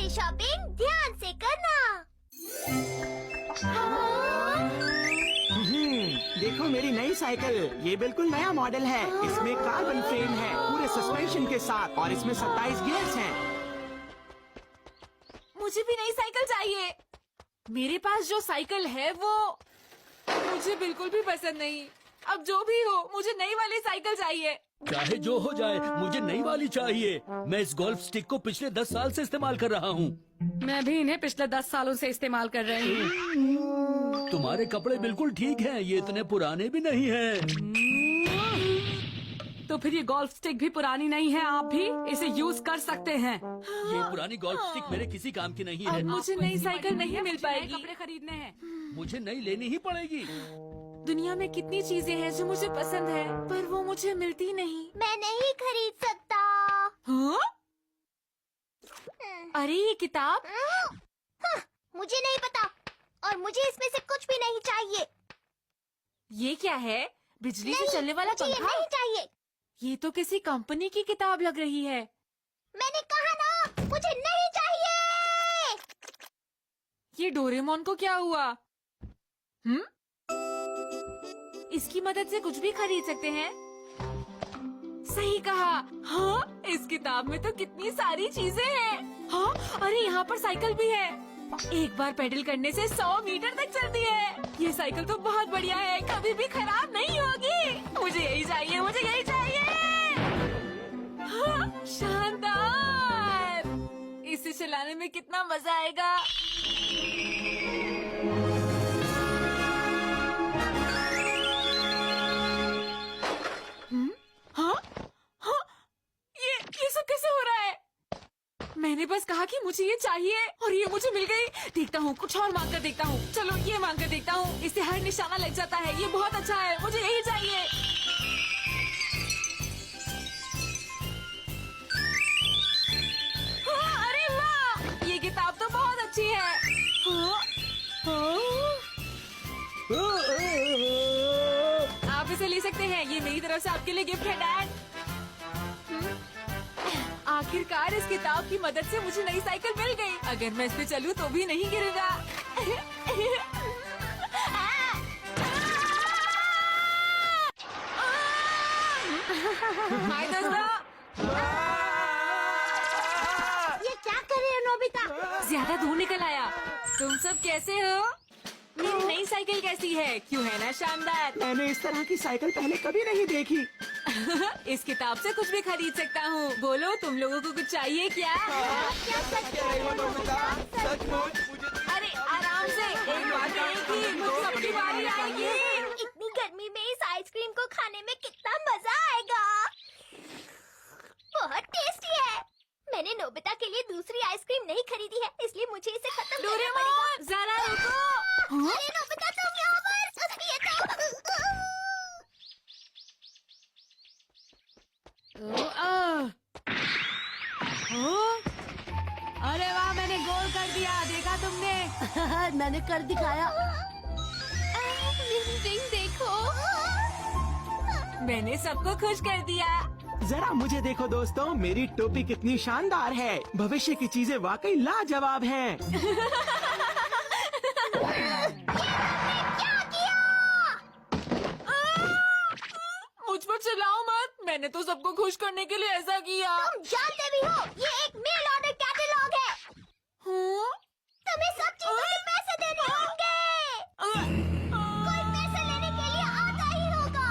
ये शॉपिंग ध्यान से करना। देखो मेरी नई साइकिल, ये बिल्कुल नया मॉडल है। इसमें कार्बन फ्रेम है पूरे सस्पेंशन के साथ और इसमें 27 गियर्स हैं। मुझे भी नई साइकिल चाहिए। मेरे पास जो साइकिल है वो मुझे बिल्कुल भी पसंद नहीं। अब जो भी हो, मुझे नई वाली साइकिल चाहिए। चाहे जो हो जाए, मुझे नई वाली चाहिए। मैं इस गोल्फ स्टिक को पिछले 10 साल से इस्तेमाल कर रहा हूँ। मैं भी इन्हें पिछले 10 सालों से इस्तेमाल कर रही हूँ। तुम्हारे कपड़े बिल्कुल ठीक हैं, ये इतने पुराने भी नहीं हैं। तो फिर ये गोल्फ स्टिक भी पुरानी नहीं है, आप भी इसे यूज कर सकते हैं। ये पुरानी गोल्फ स्टिक मेरे किसी काम की नहीं है। अब मुझे नई साइकिल नहीं मिल पाएगी। कपड़े खरीदने हैं। मुझे नई लेनी ही पड़ेगी। दुनिया में कितनी चीजें हैं जो मुझे पसंद है, पर वो मुझे मिलती नहीं। मैं नहीं खरीद सकता। हाँ? अरे ये किताब। मुझे नहीं पता और मुझे इसमें से कुछ भी नहीं चाहिए। ये क्या है? बिजली से नहीं, चलने वाला मुझे ये पंखा? नहीं चाहिए। ये तो किसी कंपनी की किताब लग रही है। मैंने कहा ना, मुझे नहीं चाहिए। ये डोरेमोन को क्या हुआ? इसकी मदद से कुछ भी खरीद सकते हैं। सही कहा। हाँ, इस किताब में तो कितनी सारी चीजें हैं। हाँ, अरे यहाँ पर साइकिल भी है। एक बार पेडल करने से 100 मीटर तक चलती है। ये साइकिल तो बहुत बढ़िया है, कभी भी खराब नहीं होगी। मुझे यही चाहिए, मुझे यही चाहिए। हाँ, शानदार। इसे चलाने में कितना मजा आएगा। हाँ? हाँ? ये सब कैसे हो रहा है? मैंने बस कहा कि मुझे ये चाहिए और ये मुझे मिल गई। देखता हूँ, कुछ और मांग कर देखता हूँ। चलो ये मांग कर देखता हूँ। इससे हर निशाना लग जाता है। ये बहुत अच्छा है, मुझे यही चाहिए। हाँ, अरे वाह, ये किताब तो बहुत अच्छी है। हाँ? आप इसे ले सकते हैं। ये मेरी तरफ से आपके लिए गिफ्ट है, डैड। आखिरकार इस किताब की मदद से मुझे नई साइकिल मिल गई। अगर मैं इस पे चलूं तो भी नहीं गिरूंगा। हाय दोस्तों। ये क्या कर रहे हो नोबिता? ज्यादा दूर निकल आया। तुम सब कैसे हो? मेरी नई साइकिल कैसी है? क्यों है ना शानदार? मैंने इस तरह की साइकिल पहले कभी नहीं देखी। इस किताब से कुछ भी खरीद सकता हूँ। बोलो, तुम लोगों को कुछ चाहिए क्या? अरे आराम से, एक बात रहेगी, मुझ सबकी बारी आएगी। इतनी गर्मी में इस आइसक्रीम को खाने में कितना मजा आएगा। बहुत टेस्टी है। मैंने नोबिता के लिए दूसरी आइसक्रीम नहीं खरीदी है, इसलिए मुझे इसे खत्म करना पड़ेगा। डोरेमोन, जरा रुको। अरे नोबिता, तुम यहाँ पर। ये अरे वाह, मैंने गोल कर दिया। देखा तुमने? मैंने कर दिखाया। देखो, मैंने सबको खुश कर दिया। जरा मुझे देखो दोस्तों, मेरी टोपी कितनी शानदार है। भविष्य की चीजें वाकई लाजवाब हैं। मुझ पर चिल्लाओ मत। मैंने तो सबको खुश करने के लिए ऐसा किया। तुम जानते भी हो, ये एक मेल ऑर्डर कैटलॉग है। हाँ? तुम्हें सब चीजों के पैसे देने होंगे। कोई पैसे लेने के लिए आता ही होगा।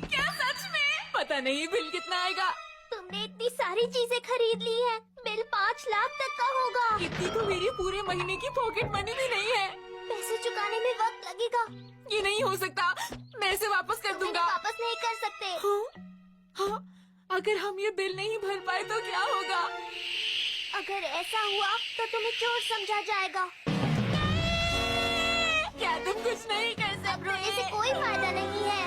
क्या सच में? पता नहीं बिल कितना आएगा। तुमने इतनी सारी चीजें खरीद ली है, बिल 5 लाख तक का होगा। इतनी तो मेरी पूरे महीने की पॉकेट मनी भी नहीं है। पैसे चुकाने में वक्त लगेगा। ये नहीं हो सकता। मैं इसे वापस कर तुम इन्हें दूंगा। वापस नहीं कर सकते। हाँ? हाँ? अगर हम ये बिल नहीं भर पाए तो क्या होगा? अगर ऐसा हुआ तो तुम्हें चोर समझा जाएगा। क्या तुम कुछ नहीं कर अब रोने से सकते? कोई फायदा नहीं है।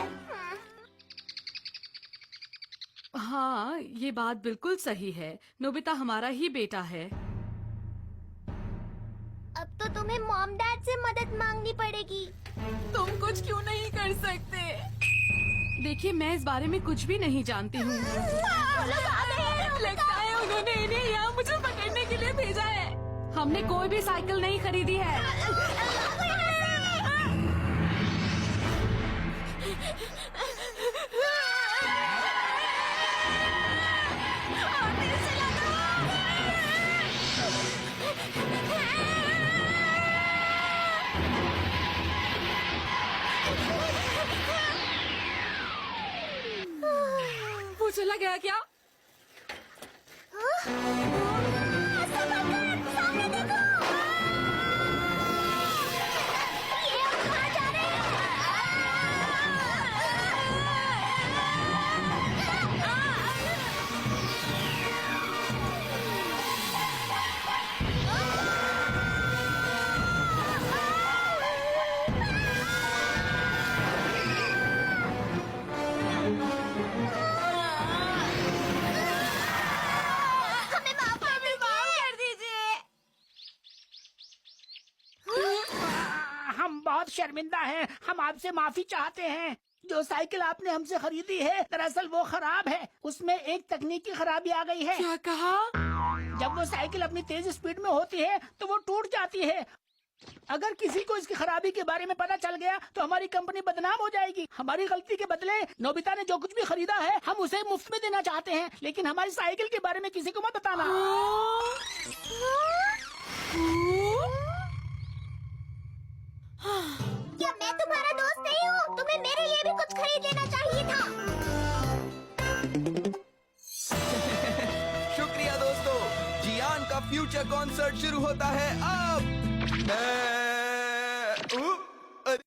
हाँ, ये बात बिल्कुल सही है। नोबिता हमारा ही बेटा है। अब तो तुम्हें मॉम डैड से मदद मांगनी पड़ेगी। तुम कुछ क्यों नहीं कर सकते? देखिए, मैं इस बारे में कुछ भी नहीं जानती हूँ। लोग आ गए हैं। लगता है उन्होंने इन्हें यहाँ मुझे पकड़ने के लिए भेजा है। हमने कोई भी साइकिल नहीं खरीदी है। वो चला गया क्या? सामने देखो। ये अब कहाँ जा रहे हमें माफ कर दीजिए। हम बहुत शर्मिंदा हैं। हम आपसे माफी चाहते हैं। जो साइकिल आपने हमसे खरीदी है दरअसल वो खराब है। उसमें एक तकनीकी खराबी आ गई है। क्या कहा? जब वो साइकिल अपनी तेज स्पीड में होती है तो वो टूट जाती है। अगर किसी को इसकी खराबी के बारे में पता चल गया तो हमारी कंपनी बदनाम हो जाएगी। हमारी गलती के बदले नोबिता ने जो कुछ भी खरीदा है हम उसे मुफ्त में देना चाहते हैं, लेकिन हमारी साइकिल के बारे में किसी को मत बताना। क्या मैं तुम्हारा दोस्त नहीं हूँ? तुम्हें मेरे लिए भी कुछ खरीद लेना चाहिए था। शुक्रिया दोस्तों, जियान का फ्यूचर कॉन्सर्ट शुरू होता है अब।